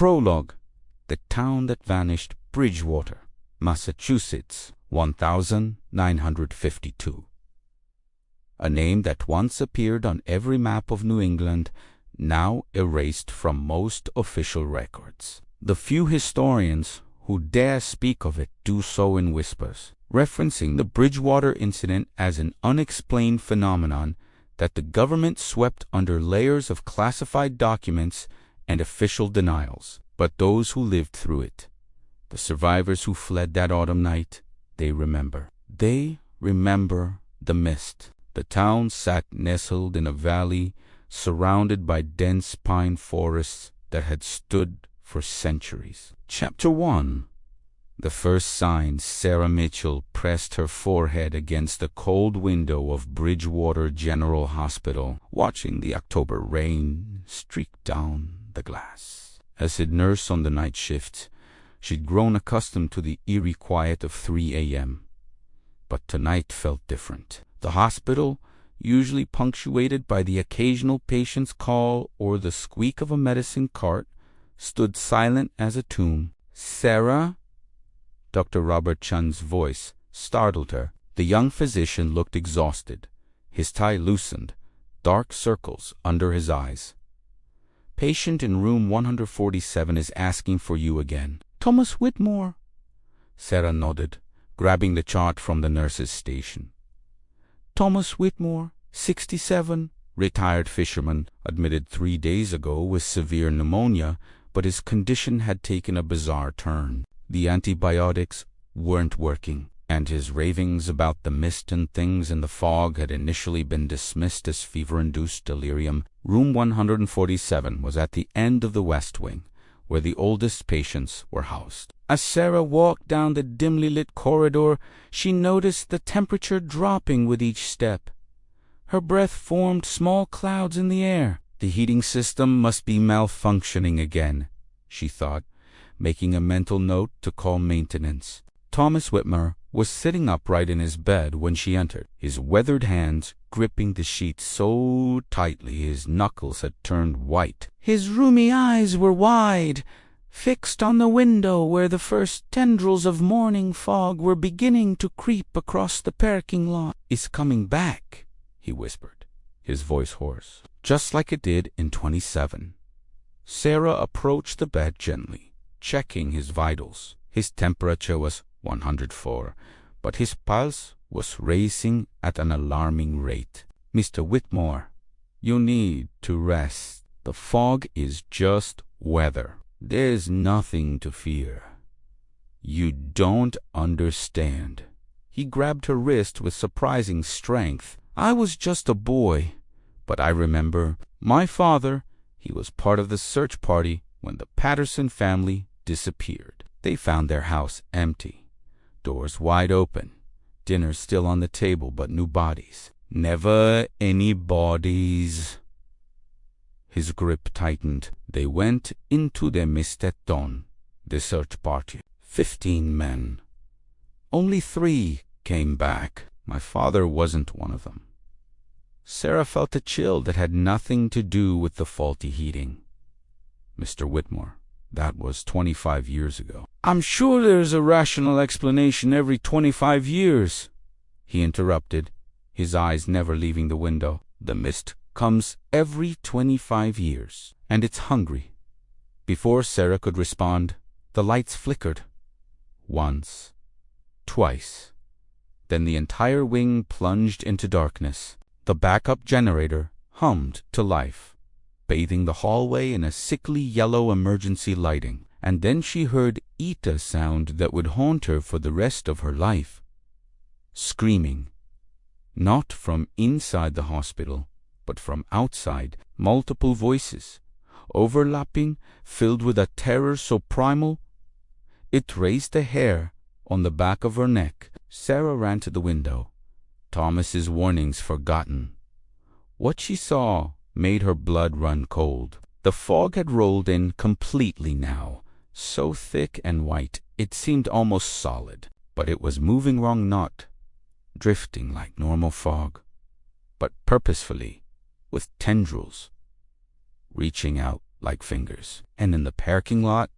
Prologue. The town that vanished, Bridgewater, Massachusetts, 1952. A name that once appeared on every map of New England, now erased from most official records. The few historians who dare speak of it do so in whispers, referencing the Bridgewater Incident as an unexplained phenomenon that the government swept under layers of classified documents and official denials. But those who lived through it, the survivors who fled that autumn night, they remember. They remember the mist. The town sat nestled in a valley surrounded by dense pine forests that had stood for centuries. Chapter 1. The first sign Sarah Mitchell pressed her forehead against the cold window of Bridgewater General Hospital, watching the October rain streak down the glass. As head nurse on the night shift, she'd grown accustomed to the eerie quiet of 3 a.m. But tonight felt different. The hospital, usually punctuated by the occasional patient's call or the squeak of a medicine cart, stood silent as a tomb. "Sarah?" Dr. Robert Chun's voice startled her. The young physician looked exhausted, his tie loosened, dark circles under his eyes. "Patient in room 147 is asking for you again." "Thomas Whitmore." Sarah nodded, grabbing the chart from the nurse's station. "Thomas Whitmore, 67, retired fisherman, admitted 3 days ago with severe pneumonia, but his condition had taken a bizarre turn. The antibiotics weren't working, and his ravings about the mist and things in the fog had initially been dismissed as fever-induced delirium. Room 147 was at the end of the West Wing, where the oldest patients were housed. As Sarah walked down the dimly lit corridor, she noticed the temperature dropping with each step. Her breath formed small clouds in the air. The heating system must be malfunctioning again, she thought, making a mental note to call maintenance. Thomas Whitmore was sitting upright in his bed when she entered, his weathered hands gripping the sheets so tightly his knuckles had turned white. His rheumy eyes were wide, fixed on the window where the first tendrils of morning fog were beginning to creep across the parking lot. "It's coming back," he whispered, his voice hoarse, "just like it did in 27. Sarah approached the bed gently, checking his vitals. His temperature was 104, but his pulse was racing at an alarming rate. "Mr. Whitmore, you need to rest. The fog is just weather. There's nothing to fear. You don't understand." He grabbed her wrist with surprising strength. "I was just a boy, but I remember my father. He was part of the search party when the Patterson family disappeared. They found their house empty, doors wide open, dinner still on the table, but no bodies. Never any bodies." His grip tightened. "They went into the Misteton, the search party. 15 men. Only 3 came back. My father wasn't one of them." Sarah felt a chill that had nothing to do with the faulty heating. "Mr. Whitmore, that was 25 years ago." "I'm sure there's a rational explanation every 25 years, he interrupted, his eyes never leaving the window. "The mist comes every 25 years, and it's hungry." Before Sarah could respond, the lights flickered. Once, twice. Then the entire wing plunged into darkness. The backup generator hummed to life, bathing the hallway in a sickly yellow emergency lighting. And then she heard a sound that would haunt her for the rest of her life. Screaming. Not from inside the hospital, but from outside. Multiple voices, overlapping, filled with a terror so primal it raised the hair on the back of her neck. Sarah ran to the window, Thomas's warnings forgotten. What she saw made her blood run cold. The fog had rolled in completely now, so thick and white it seemed almost solid. But it was moving wrong, not drifting like normal fog, but purposefully, with tendrils reaching out like fingers. And in the parking lot,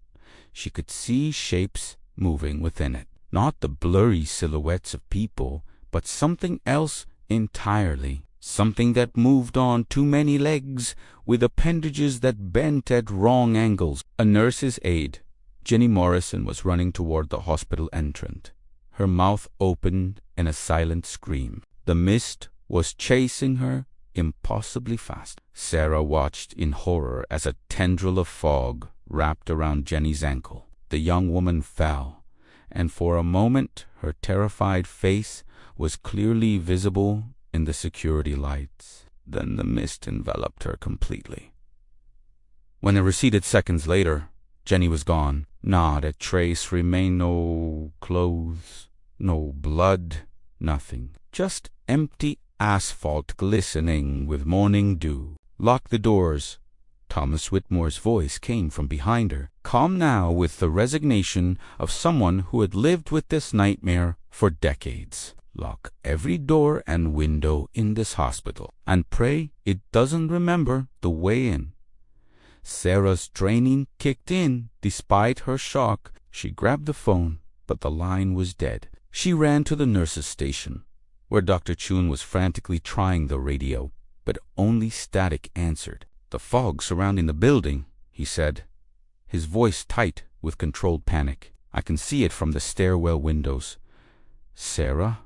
she could see shapes moving within it. Not the blurry silhouettes of people, but something else entirely. Something that moved on too many legs, with appendages that bent at wrong angles. A nurse's aide, Jenny Morrison, was running toward the hospital entrance, her mouth opened in a silent scream. The mist was chasing her impossibly fast. Sarah watched in horror as a tendril of fog wrapped around Jenny's ankle. The young woman fell, and for a moment her terrified face was clearly visible in the security lights. Then the mist enveloped her completely. When it receded seconds later, Jenny was gone. Not a trace remained. No clothes, no blood, nothing. Just empty asphalt glistening with morning dew. "Lock the doors." Thomas Whitmore's voice came from behind her, calm now with the resignation of someone who had lived with this nightmare for decades. "Lock every door and window in this hospital, and pray it doesn't remember the way in." Sarah's training kicked in. Despite her shock, she grabbed the phone, but the line was dead. She ran to the nurse's station, where Dr. Chun was frantically trying the radio, but only static answered. "The fog surrounding the building," he said, his voice tight with controlled panic. "I can see it from the stairwell windows." "Sarah,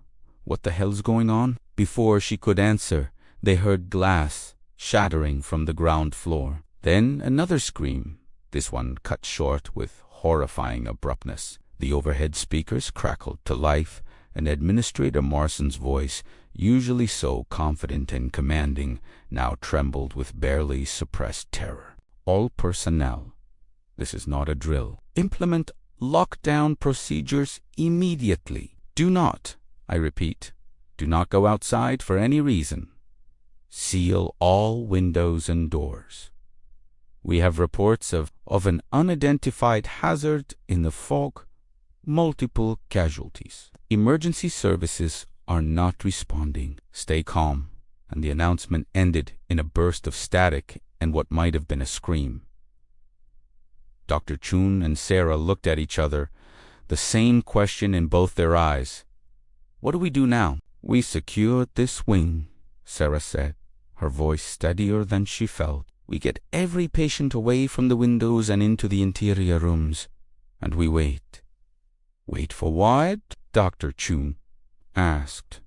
what the hell's going on?" Before she could answer, they heard glass shattering from the ground floor. Then another scream, this one cut short with horrifying abruptness. The overhead speakers crackled to life, and Administrator Morrison's voice, usually so confident and commanding, now trembled with barely suppressed terror. "All personnel, this is not a drill. Implement lockdown procedures immediately. Do not, I repeat, do not go outside for any reason. Seal all windows and doors. We have reports of an unidentified hazard in the fog, multiple casualties. Emergency services are not responding. Stay calm." And the announcement ended in a burst of static and what might have been a scream. Dr. Chun and Sarah looked at each other, the same question in both their eyes. "What do we do now?" "We secured this wing," Sarah said, her voice steadier than she felt. "We get every patient away from the windows and into the interior rooms, and we wait." "Wait for what?" Dr. Chun asked.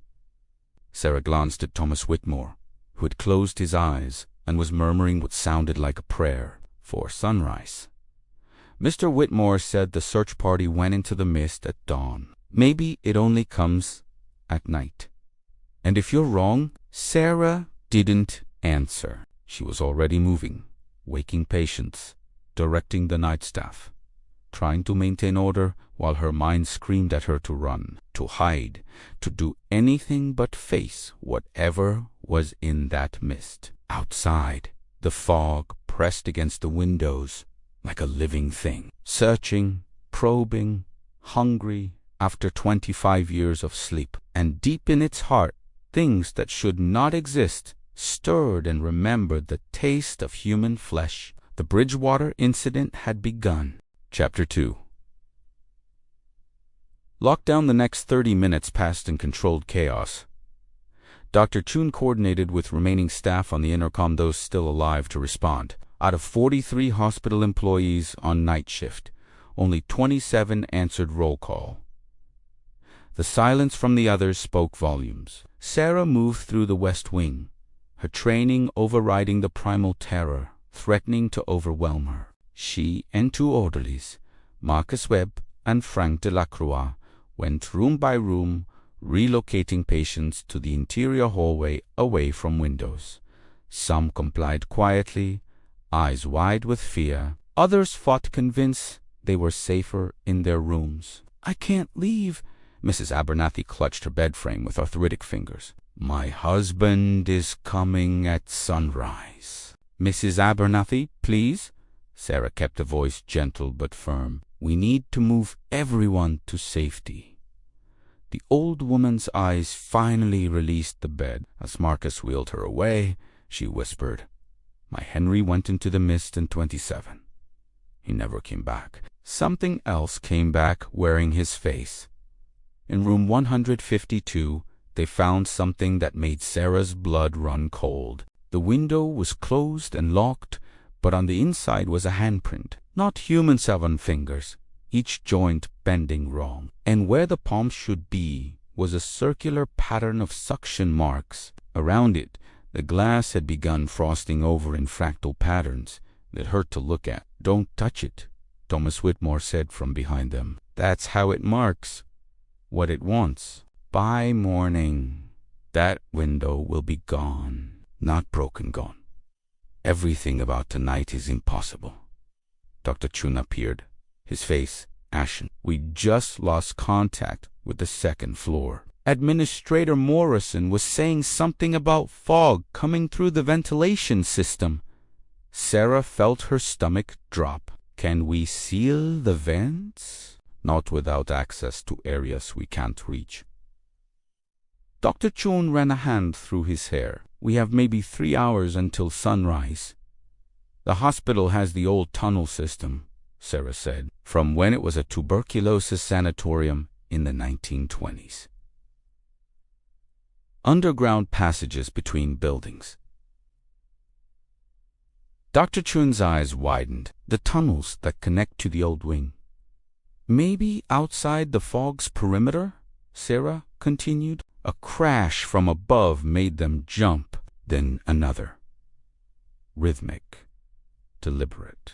Sarah glanced at Thomas Whitmore, who had closed his eyes and was murmuring what sounded like a prayer for sunrise. Mr. Whitmore said the search party went into the mist at dawn. Maybe it only comes at night. And if you're wrong, Sarah didn't answer. She was already moving, waking patients, directing the night staff, trying to maintain order while her mind screamed at her to run, to hide, to do anything but face whatever was in that mist. Outside, the fog pressed against the windows like a living thing, searching, probing, hungry after 25 years of sleep. And deep in its heart, things that should not exist stirred and remembered the taste of human flesh. The Bridgewater Incident had begun. Chapter 2. Lockdown. The next 30 minutes passed in controlled chaos. Dr. Chun coordinated with remaining staff on the intercom, those still alive, to respond. Out of 43 hospital employees on night shift, only 27 answered roll call. The silence from the others spoke volumes. Sarah moved through the West Wing, her training overriding the primal terror threatening to overwhelm her. She and two orderlies, Marcus Webb and Frank Delacroix, went room by room, relocating patients to the interior hallway away from windows. Some complied quietly, eyes wide with fear. Others fought convinced they were safer in their rooms. "I can't leave." Mrs. Abernathy clutched her bed frame with arthritic fingers. "My husband is coming at sunrise." "Mrs. Abernathy, please." Sarah kept a voice gentle but firm. "We need to move everyone to safety." The old woman's eyes finally released the bed. As Marcus wheeled her away, she whispered, My Henry went into the mist in 27. He never came back. Something else came back wearing his face. In room 152, they found something that made Sarah's blood run cold. The window was closed and locked, but on the inside was a handprint. Not human 7 fingers, each joint bending wrong. And where the palm should be was a circular pattern of suction marks. Around it, the glass had begun frosting over in fractal patterns that hurt to look at. "Don't touch it," Thomas Whitmore said from behind them. "That's how it marks what it wants. By morning, that window will be gone. Not broken, gone. Everything about tonight is impossible." Dr. Chun appeared, his face ashen. "We just lost contact with the second floor. Administrator Morrison was saying something about fog coming through the ventilation system." Sarah felt her stomach drop. "Can we seal the vents?" "Not without access to areas we can't reach." Dr. Chun ran a hand through his hair. "We have maybe 3 hours until sunrise. The hospital has the old tunnel system," Sarah said, "from when it was a tuberculosis sanatorium in the 1920s. Underground passages between buildings." Dr. Chun's eyes widened. "The tunnels that connect to the old wing. Maybe outside the fog's perimeter?" Sarah continued. A crash from above made them jump, then another. Rhythmic, deliberate.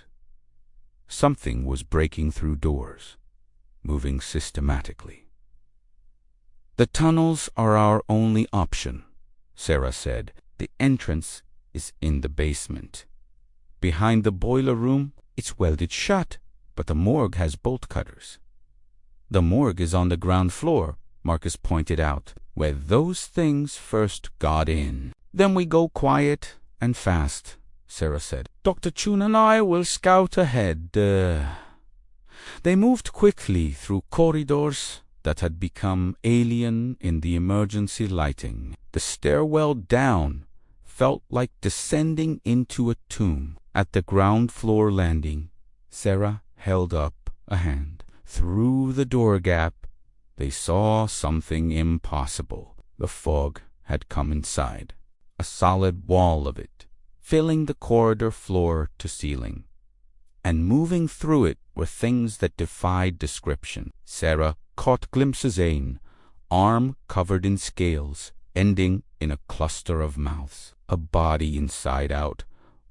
Something was breaking through doors, moving systematically. "The tunnels are our only option," Sarah said. "The entrance is in the basement. Behind the boiler room, it's welded shut, but the morgue has bolt cutters." "The morgue is on the ground floor," Marcus pointed out, "where those things first got in." "Then we go quiet and fast," Sarah said. "Dr. Chun and I will scout ahead." They moved quickly through corridors that had become alien in the emergency lighting. The stairwell down felt like descending into a tomb. At the ground floor landing, Sarah held up a hand. Through the door gap, they saw something impossible. The fog had come inside, a solid wall of it, filling the corridor floor to ceiling. And moving through it were things that defied description. Sarah caught glimpses in, arm covered in scales, ending in a cluster of mouths. A body inside out,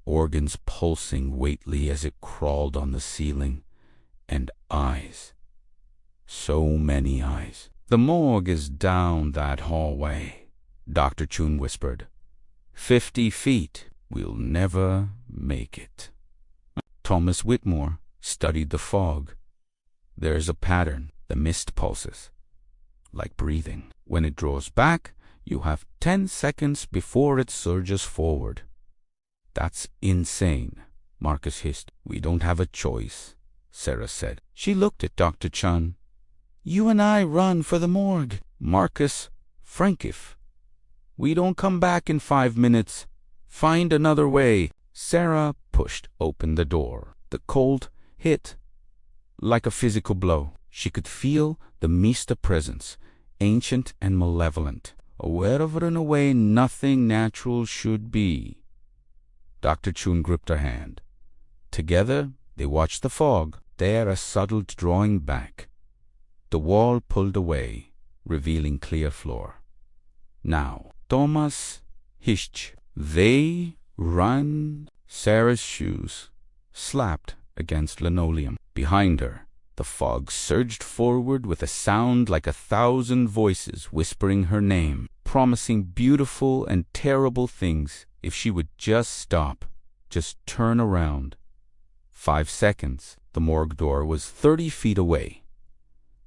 organs pulsing weightly as it crawled on the ceiling, and eyes. So many eyes. "The morgue is down that hallway," Dr. Chun whispered. 50 feet. We'll never make it." Thomas Whitmore studied the fog. "There's a pattern. The mist pulses, like breathing. When it draws back, you have 10 seconds before it surges forward." "That's insane," Marcus hissed. "We don't have a choice," Sarah said. She looked at Dr. Chun. "You and I run for the morgue." "Marcus, Frankiff. We don't come back in 5 minutes. Find another way." Sarah pushed open the door. The cold hit like a physical blow. She could feel the Mista presence, ancient and malevolent, wherever in a way nothing natural should be. Dr. Chun gripped her hand. Together they watched the fog, there a subtle drawing back. The wall pulled away, revealing clear floor. "Now, Thomas, hischt." They run. Sarah's shoes slapped against linoleum. Behind her, the fog surged forward with a sound like 1,000 voices whispering her name, promising beautiful and terrible things if she would just stop, just turn around. 5 seconds. The morgue door was 30 feet away.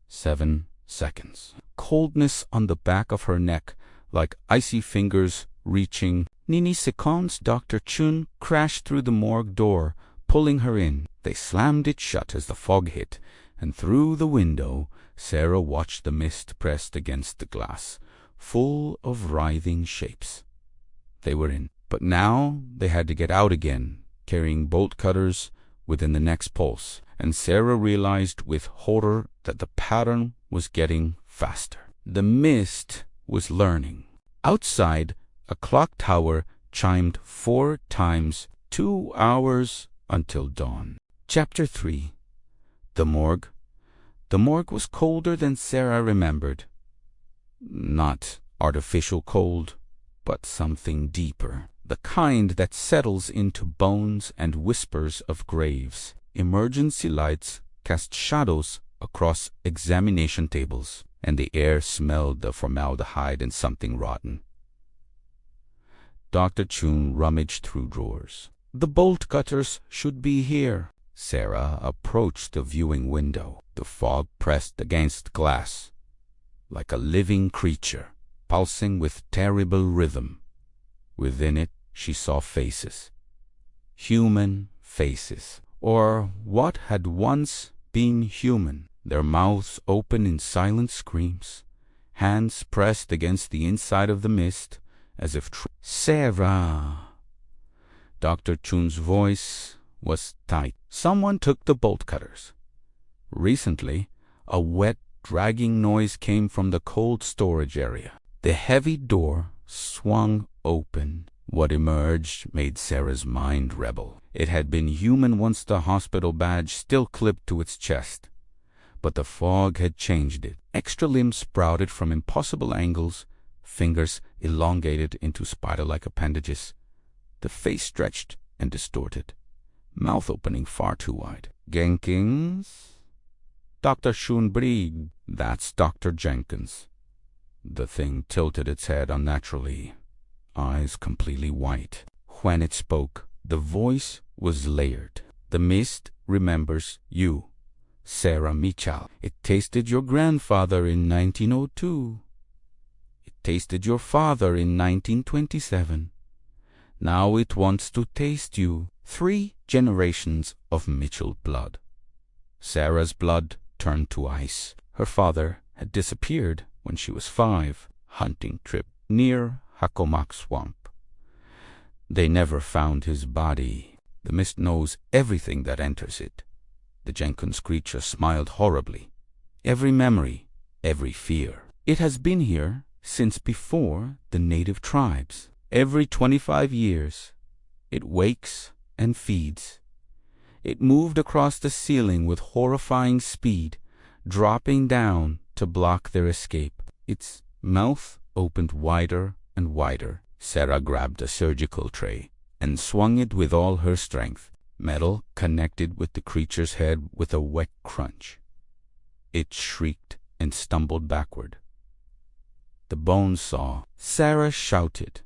7 seconds. Coldness on the back of her neck, like icy fingers reaching. Nini seconds. Dr. Chun crashed through the morgue door, pulling her in. They slammed it shut as the fog hit, and through the window Sarah watched the mist pressed against the glass, full of writhing shapes. They were in. But now they had to get out again, carrying bolt cutters within the next pulse, and Sarah realized with horror that the pattern was getting faster. The mist was learning. Outside, a clock tower chimed 4 times, 2 hours until dawn. Chapter 3. The Morgue. The morgue was colder than Sarah remembered. Not artificial cold, but something deeper. The kind that settles into bones and whispers of graves. Emergency lights cast shadows across examination tables, and the air smelled of formaldehyde and something rotten. Dr. Chun rummaged through drawers. The bolt cutters should be here. Sarah approached the viewing window. The fog pressed against glass, like a living creature, pulsing with terrible rhythm. Within it, she saw faces. Human faces, or what had once been human, their mouths open in silent screams, hands pressed against the inside of the mist, as if Sarah! Dr. Chun's voice was tight. Someone took the bolt cutters. Recently, a wet, dragging noise came from the cold storage area. The heavy door swung open. What emerged made Sarah's mind rebel. It had been human once the hospital badge still clipped to its chest. But the fog had changed it. Extra limbs sprouted from impossible angles, fingers elongated into spider-like appendages, the face stretched and distorted, mouth opening far too wide. Jenkins? Dr. Chun breathed. That's Dr. Jenkins. The thing tilted its head unnaturally, eyes completely white. When it spoke, the voice was layered. The mist remembers you, Sarah Mitchell. It tasted your grandfather in 1902. It tasted your father in 1927. Now it wants to taste you. 3 generations of Mitchell blood. Sarah's blood turned to ice. Her father had disappeared when she was 5, hunting trip near Hakomak Swamp. They never found his body. The mist knows everything that enters it. The Jenkins creature smiled horribly. Every memory, every fear. It has been here since before the native tribes. Every 25 years, it wakes and feeds. It moved across the ceiling with horrifying speed, dropping down to block their escape. Its mouth opened wider and wider. Sarah grabbed a surgical tray and swung it with all her strength. Metal connected with the creature's head with a wet crunch. It shrieked and stumbled backward. The bones saw. Sarah shouted.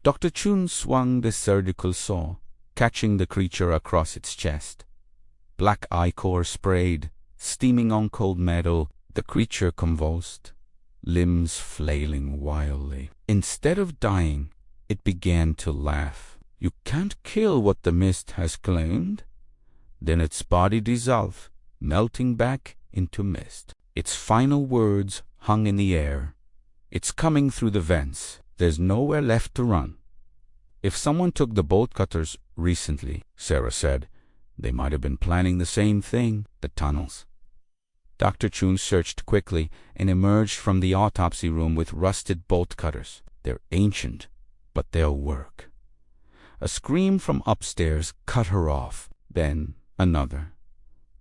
Dr. Chun swung the surgical saw, catching the creature across its chest. Black ichor sprayed, steaming on cold metal. The creature convulsed, limbs flailing wildly. Instead of dying, it began to laugh. You can't kill what the mist has claimed. Then its body dissolved, melting back into mist. Its final words hung in the air. It's coming through the vents. There's nowhere left to run. If someone took the bolt cutters recently, Sarah said, they might have been planning the same thing, the tunnels. Dr. Chun searched quickly and emerged from the autopsy room with rusted bolt cutters. They're ancient, but they'll work. A scream from upstairs cut her off. Then another.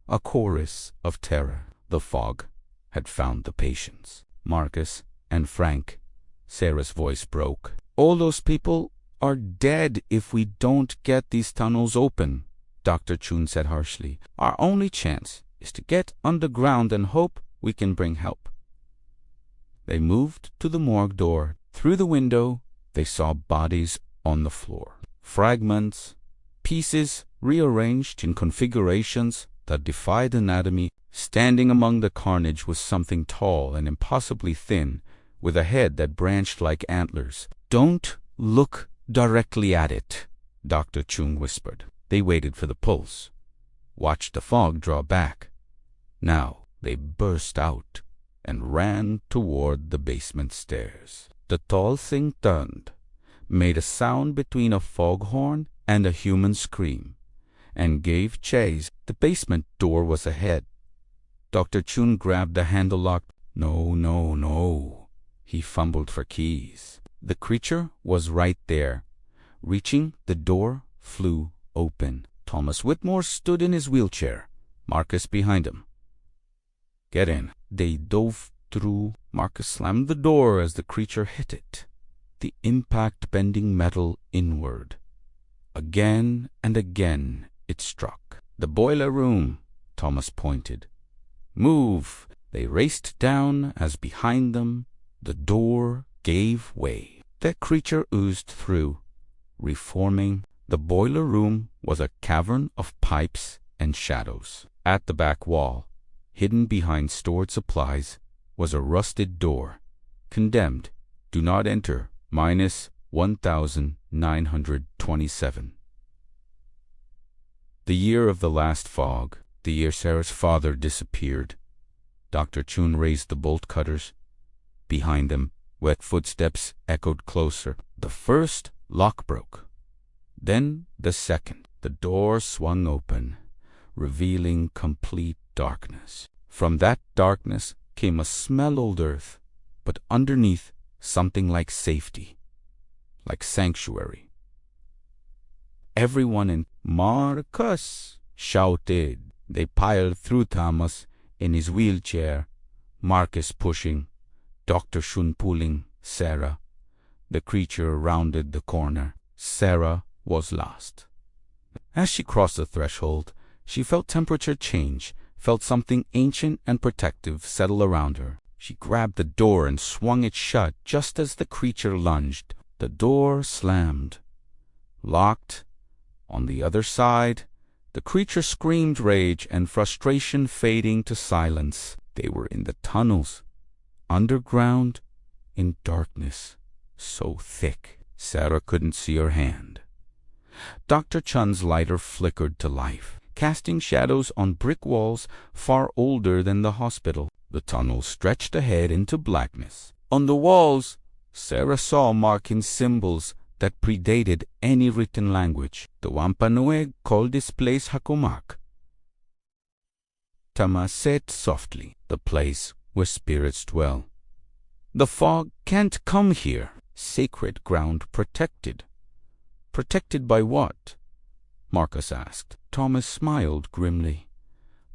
A chorus of terror. The fog had found the patients. Marcus and Frank. Sarah's voice broke. All those people are dead if we don't get these tunnels open, Dr. Chun said harshly. Our only chance is to get underground and hope we can bring help. They moved to the morgue door. Through the window, they saw bodies on the floor. Fragments, pieces rearranged in configurations that defied anatomy. Standing among the carnage was something tall and impossibly thin, with a head that branched like antlers. Don't look directly at it, Dr. Chun whispered. They waited for the pulse, watched the fog draw back. Now they burst out and ran toward the basement stairs. The tall thing turned, made a sound between a foghorn and a human scream, and gave chase. The basement door was ahead. Dr. Chun grabbed the handle lock. No, no, no. He fumbled for keys. The creature was right there. Reaching, the door flew open. Thomas Whitmore stood in his wheelchair, Marcus behind him. "Get in." They dove through. Marcus slammed the door as the creature hit it, the impact bending metal inward. Again and again it struck. "The boiler room," Thomas pointed. "Move." They raced down as behind them the door gave way. The creature oozed through, reforming. The boiler room was a cavern of pipes and shadows. At the back wall, hidden behind stored supplies, was a rusted door. Condemned. Do not enter. -1927. The year of the last fog. The year Sarah's father disappeared. Dr. Chun raised the bolt cutters. Behind them, wet footsteps echoed closer. The first lock broke. Then the second. The door swung open, revealing complete darkness. From that darkness came a smell old earth, but underneath something like safety, like sanctuary. Everyone in "Marcus!" shouted. They piled through Thomas in his wheelchair, Marcus pushing, Dr. Chun pulling Sarah. The creature rounded the corner. Sarah was lost. As she crossed the threshold, she felt temperature change, felt something ancient and protective settle around her. She grabbed the door and swung it shut just as the creature lunged. The door slammed. Locked. On the other side, the creature screamed rage and frustration fading to silence. They were in the tunnels, underground, in darkness, so thick Sarah couldn't see her hand. Dr. Chun's lighter flickered to life, casting shadows on brick walls far older than the hospital. The tunnel stretched ahead into blackness. On the walls, Sarah saw marking symbols that predated any written language. The Wampanoag called this place Hakumak. Tama said softly, "The place where spirits dwell. The fog can't come here. Sacred ground protected." "Protected by what?" Marcus asked. Thomas smiled grimly.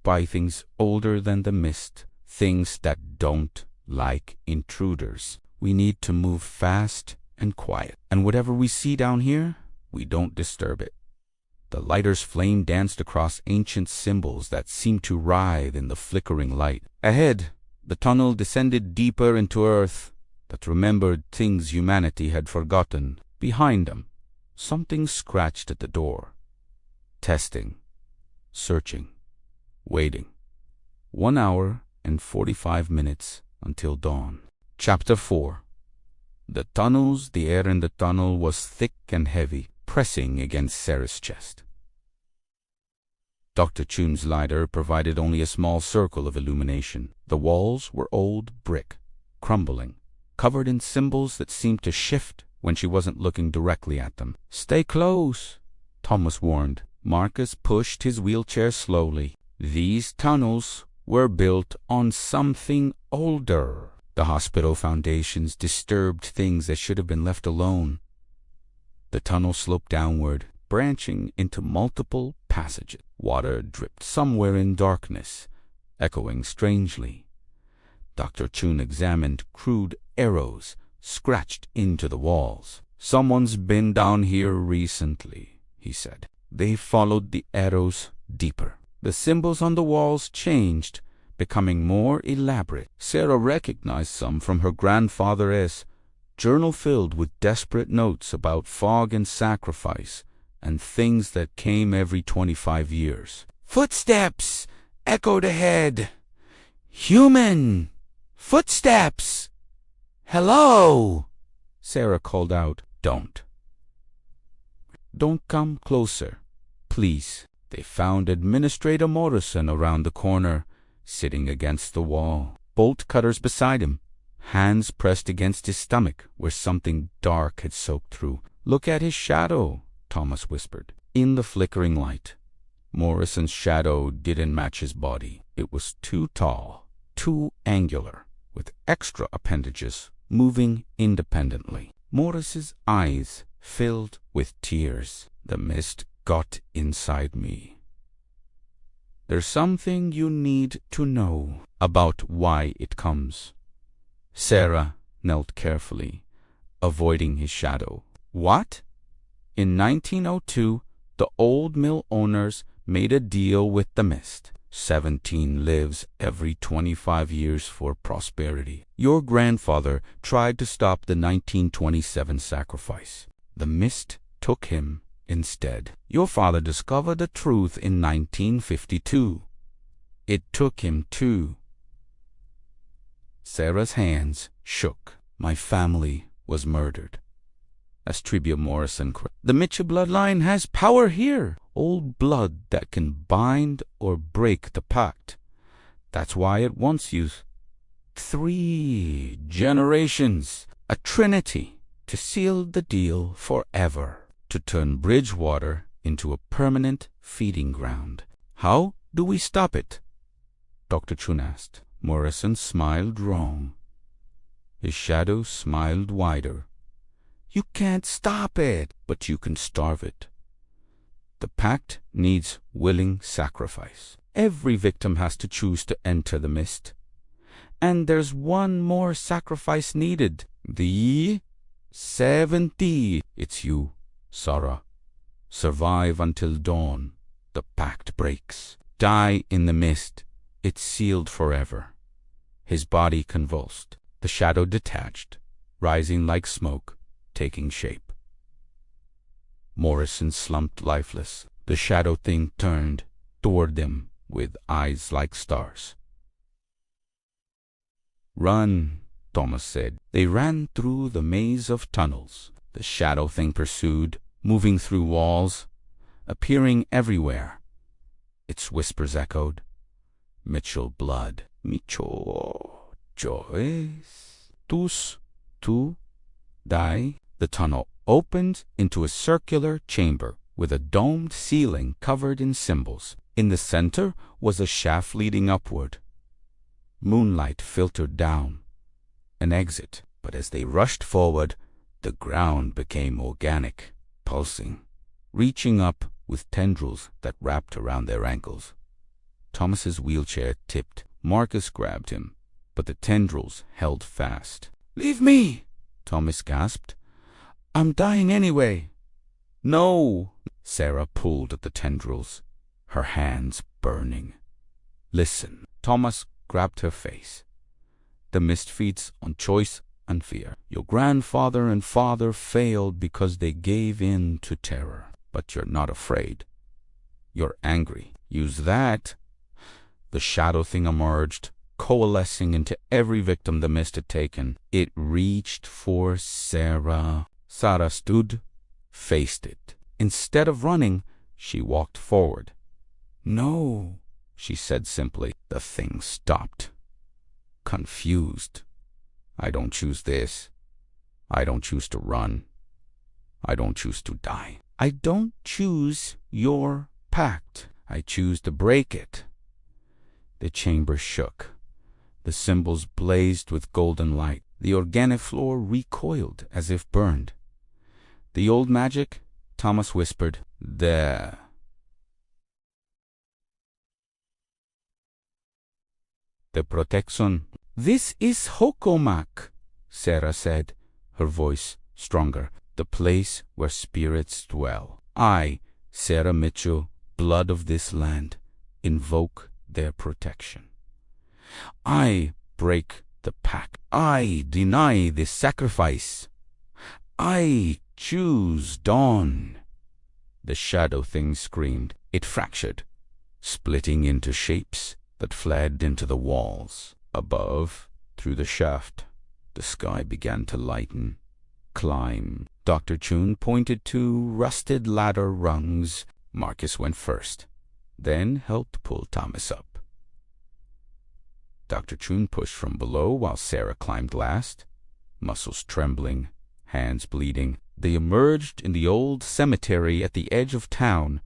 "By things older than the mist, things that don't like intruders. We need to move fast and quiet, and whatever we see down here, we don't disturb it." The lighter's flame danced across ancient symbols that seemed to writhe in the flickering light. Ahead, the tunnel descended deeper into earth that remembered things humanity had forgotten. Behind them, something scratched at the door. Testing, searching, waiting. 1 hour and 45 minutes until dawn. Chapter 4. The air in the tunnel was thick and heavy, pressing against Sarah's chest. Dr. Chun's lighter provided only a small circle of illumination. The walls were old brick, crumbling, covered in symbols that seemed to shift when she wasn't looking directly at them. "Stay close," Thomas warned. Marcus pushed his wheelchair slowly. These tunnels were built on something older. The hospital foundations disturbed things that should have been left alone. The tunnel sloped downward, branching into multiple passages. Water dripped somewhere in darkness, echoing strangely. Dr. Chun examined crude arrows scratched into the walls. "Someone's been down here recently," he said. They followed the arrows deeper. The symbols on the walls changed, becoming more elaborate. Sarah recognized some from her grandfather's journal filled with desperate notes about fog and sacrifice and things that came every 25 years. Footsteps echoed ahead. "Human! Footsteps! Hello!" Sarah called out. Don't come closer, please." They found Administrator Morrison around the corner, sitting against the wall, bolt cutters beside him, hands pressed against his stomach where something dark had soaked through. "Look at his shadow," Thomas whispered. In the flickering light, Morrison's shadow didn't match his body. It was too tall, too angular, with extra appendages moving independently. Morrison's eyes filled with tears. "The mist got inside me. There's something you need to know about why it comes." Sarah knelt carefully, avoiding his shadow. "What?" "In 1902, the old mill owners made a deal with the mist. 17 lives every 25 years for prosperity. Your grandfather tried to stop the 1927 sacrifice. The mist took him instead. Your father discovered the truth in 1952. It took him too." Sarah's hands shook. "My family was murdered." As Tribia Morrison cried, "The Mitchell bloodline has power here. Old blood that can bind or break the pact. That's why it wants you. 3 generations, a trinity, to seal the deal forever, to turn Bridgewater into a permanent feeding ground." "How do we stop it?" Dr. Chun asked. Morrison smiled wrong. His shadow smiled wider. "You can't stop it, but you can starve it. The pact needs willing sacrifice. Every victim has to choose to enter the mist. And there's one more sacrifice needed. The 70. It's you, Sarah. Survive until dawn. The pact breaks. Die in the mist. It's sealed forever." His body convulsed. The shadow detached, rising like smoke, taking shape. Morrison slumped lifeless. The shadow thing turned toward them with eyes like stars. "Run," Thomas said. They ran through the maze of tunnels. The shadow thing pursued, moving through walls, appearing everywhere. Its whispers echoed. "Mitchell blood. Micho. Joes. Tus. Tu. Die." The tunnel opened into a circular chamber with a domed ceiling covered in symbols. In the center was a shaft leading upward. Moonlight filtered down. An exit. But as they rushed forward, the ground became organic, pulsing, reaching up with tendrils that wrapped around their ankles. Thomas's wheelchair tipped. Marcus grabbed him, but the tendrils held fast. "Leave me!" Thomas gasped. "I'm dying anyway." "No!" Sarah pulled at the tendrils, her hands burning. "Listen." Thomas grabbed her face. "The mist feeds on choice and fear. Your grandfather and father failed because they gave in to terror. But you're not afraid. You're angry. Use that." The shadow thing emerged, coalescing into every victim the mist had taken. It reached for Sarah. Sarah stood, faced it. Instead of running, she walked forward. "No," she said simply. The thing stopped, confused. "I don't choose this. I don't choose to run. I don't choose to die. I don't choose your pact. I choose to break it." The chamber shook. The symbols blazed with golden light. The organic floor recoiled as if burned. "The old magic," Thomas whispered. "There." "The protection." "This is Hokomak," Sarah said, her voice stronger. "The place where spirits dwell. I, Sarah Mitchell, blood of this land, invoke their protection. I break the pact. I deny this sacrifice. I choose dawn." The shadow thing screamed. It fractured, splitting into shapes that fled into the walls. Above, through the shaft, the sky began to lighten, climb. Dr. Chun pointed to rusted ladder rungs. Marcus went first, then helped pull Thomas up. Dr. Chun pushed from below while Sarah climbed last, muscles trembling, hands bleeding. They emerged in the old cemetery at the edge of town.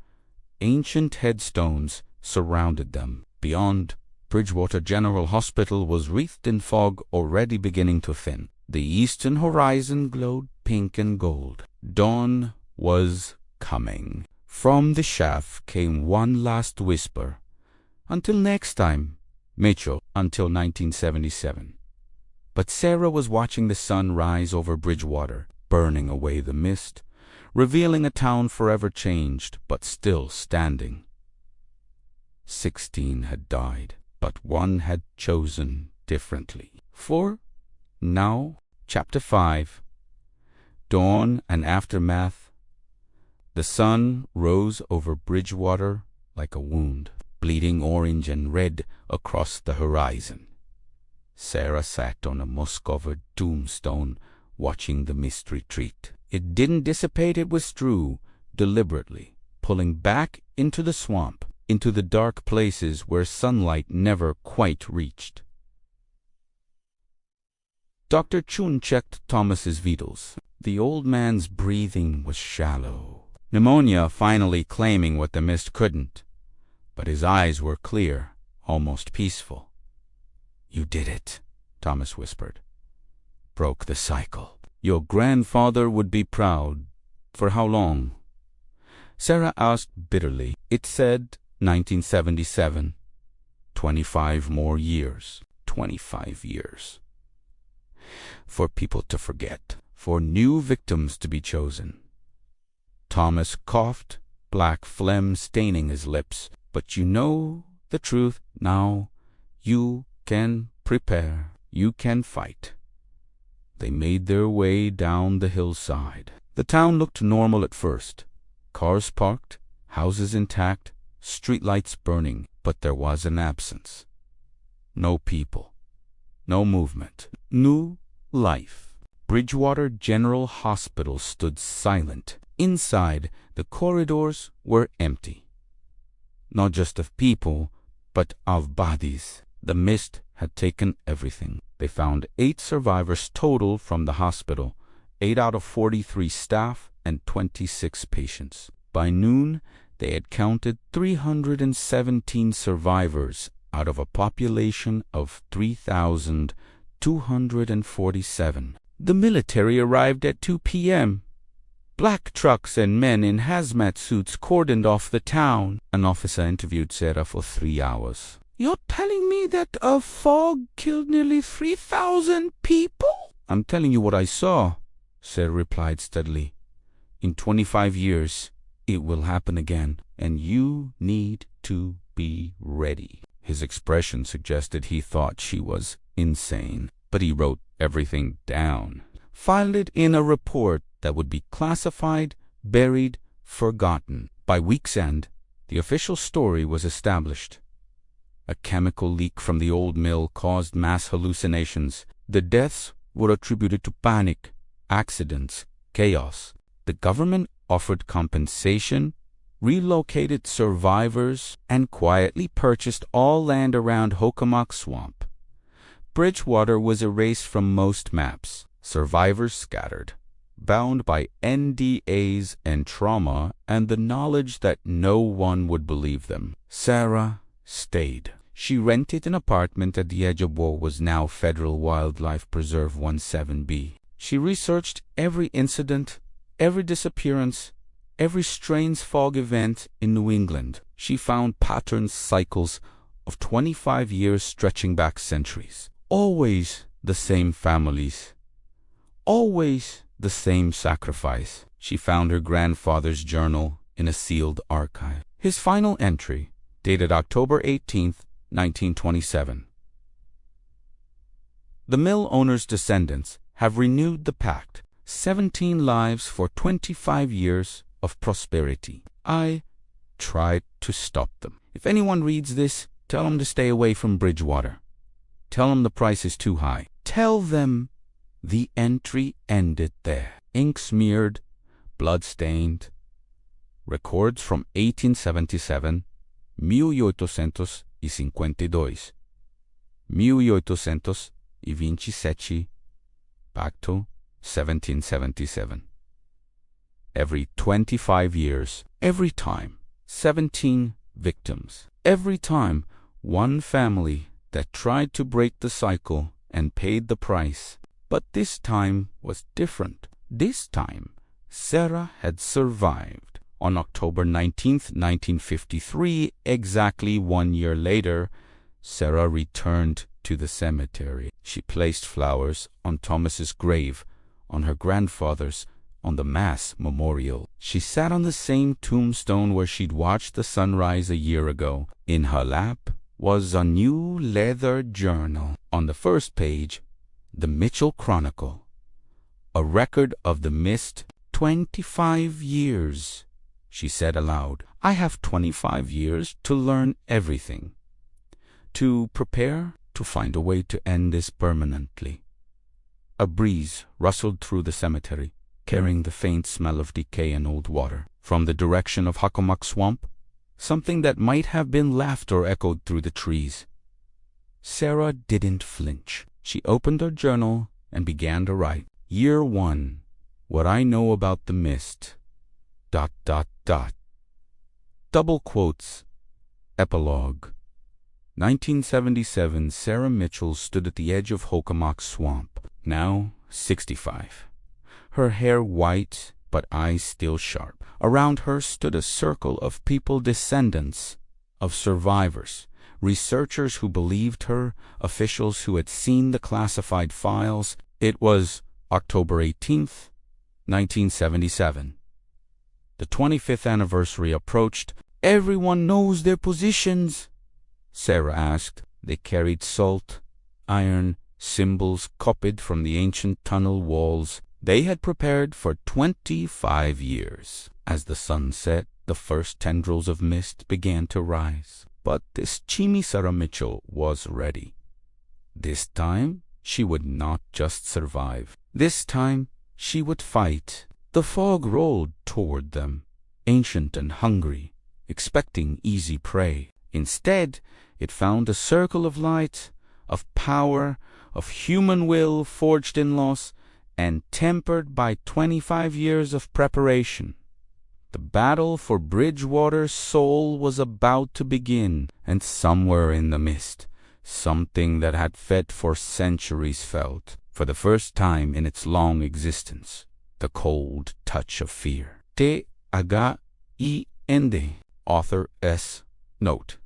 Ancient headstones surrounded them. Beyond, Bridgewater General Hospital was wreathed in fog already beginning to thin. The eastern horizon glowed pink and gold. Dawn was coming. From the shaft came one last whisper. Until next time, Mitchell, until 1977. But Sarah was watching the sun rise over Bridgewater, burning away the mist, revealing a town forever changed, but still standing. 16 had died, but one had chosen differently. For now, Chapter 5, Dawn and Aftermath. The sun rose over Bridgewater like a wound, bleeding orange and red across the horizon. Sarah sat on a moss-covered tombstone, watching the mist retreat. It didn't dissipate, it withdrew, deliberately, pulling back into the swamp, into the dark places where sunlight never quite reached. Dr. Chun checked Thomas's vitals. The old man's breathing was shallow, pneumonia finally claiming what the mist couldn't. But his eyes were clear, almost peaceful. "You did it," Thomas whispered. "Broke the cycle. Your grandfather would be proud. For how long?" Sarah asked bitterly. It said 1977. 25 more years. 25 years. For people to forget. For new victims to be chosen. Thomas coughed, black phlegm staining his lips. "But you know the truth now. You can prepare. You can fight." They made their way down the hillside. The town looked normal at first. Cars parked, houses intact, streetlights burning, but there was an absence. No people. No movement. New life. Bridgewater General Hospital stood silent. Inside, the corridors were empty. Not just of people, but of bodies. The mist had taken everything. They found 8 survivors total from the hospital, 8 out of 43 staff and 26 patients. By noon, they had counted 317 survivors out of a population of 3,247. The military arrived at 2 p.m. Black trucks and men in hazmat suits cordoned off the town. An officer interviewed Sarah for 3 hours. "You're telling me that a fog killed nearly 3,000 people?" "I'm telling you what I saw," Sarah replied steadily. "In 25 years, it will happen again, and you need to be ready." His expression suggested he thought she was insane, but he wrote everything down, filed it in a report that would be classified, buried, forgotten. By week's end, the official story was established. A chemical leak from the old mill caused mass hallucinations. The deaths were attributed to panic, accidents, chaos. The government offered compensation, relocated survivors, and quietly purchased all land around Hokamak Swamp. Bridgewater was erased from most maps. Survivors scattered, bound by NDAs and trauma and the knowledge that no one would believe them. Sarah stayed. She rented an apartment at the edge of what was now Federal Wildlife Preserve 17B. She researched every incident, every disappearance, every strange fog event in New England. She found patterns, cycles of 25 years stretching back centuries. Always the same families. Always the same sacrifice. She found her grandfather's journal in a sealed archive. His final entry, dated October 18th, 1927. The mill owner's descendants have renewed the pact. 17 lives for 25 years of prosperity. I tried to stop them. If anyone reads this, tell them to stay away from Bridgewater. Tell them the price is too high. Tell them the entry ended there. Ink smeared, blood stained. Records from 1877, 1852, 1827, Pacto 1777. Every 25 years, every time, 17 victims. Every time, one family that tried to break the cycle and paid the price. But this time was different. This time, Sarah had survived. On October 19th, 1953, exactly 1 year later, Sarah returned to the cemetery. She placed flowers on Thomas's grave, on her grandfather's, on the mass memorial. She sat on the same tombstone where she'd watched the sunrise a year ago. In her lap was a new leather journal. On the first page, the Mitchell Chronicle, a record of the missed 25 years. She said aloud, "I have 25 years to learn everything, to prepare, to find a way to end this permanently." A breeze rustled through the cemetery, carrying the faint smell of decay and old water. From the direction of Hockomock Swamp, something that might have been laughter echoed through the trees. Sarah didn't flinch. She opened her journal and began to write. Year 1. What I know about the mist. ... Double quotes. Epilogue. 1977, Sarah Mitchell stood at the edge of Hockomock Swamp, now 65. Her hair white, but eyes still sharp. Around her stood a circle of people, descendants of survivors, researchers who believed her, officials who had seen the classified files. It was October 18th, 1977. The 25th anniversary approached. "Everyone knows their positions?" Sarah asked. They carried salt, iron, symbols copied from the ancient tunnel walls. They had prepared for 25 years. As the sun set, the first tendrils of mist began to rise. But this Chimi Sarah Mitchell was ready. This time, she would not just survive. This time, she would fight. The fog rolled toward them, ancient and hungry, expecting easy prey. Instead, it found a circle of light, of power, of human will forged in loss, and tempered by 25 years of preparation. The battle for Bridgewater's soul was about to begin, and somewhere in the mist, something that had fed for centuries felt, for the first time in its long existence, the cold touch of fear. T-A-G-I-N-D. Author S. Note.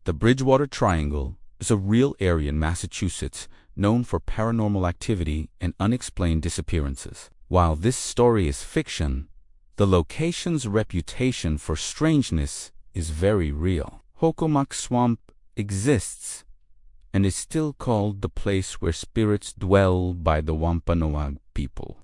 The Bridgewater Triangle is a real area in Massachusetts known for paranormal activity and unexplained disappearances. While this story is fiction, the location's reputation for strangeness is very real. Hockomock Swamp exists and is still called the place where spirits dwell by the Wampanoag people.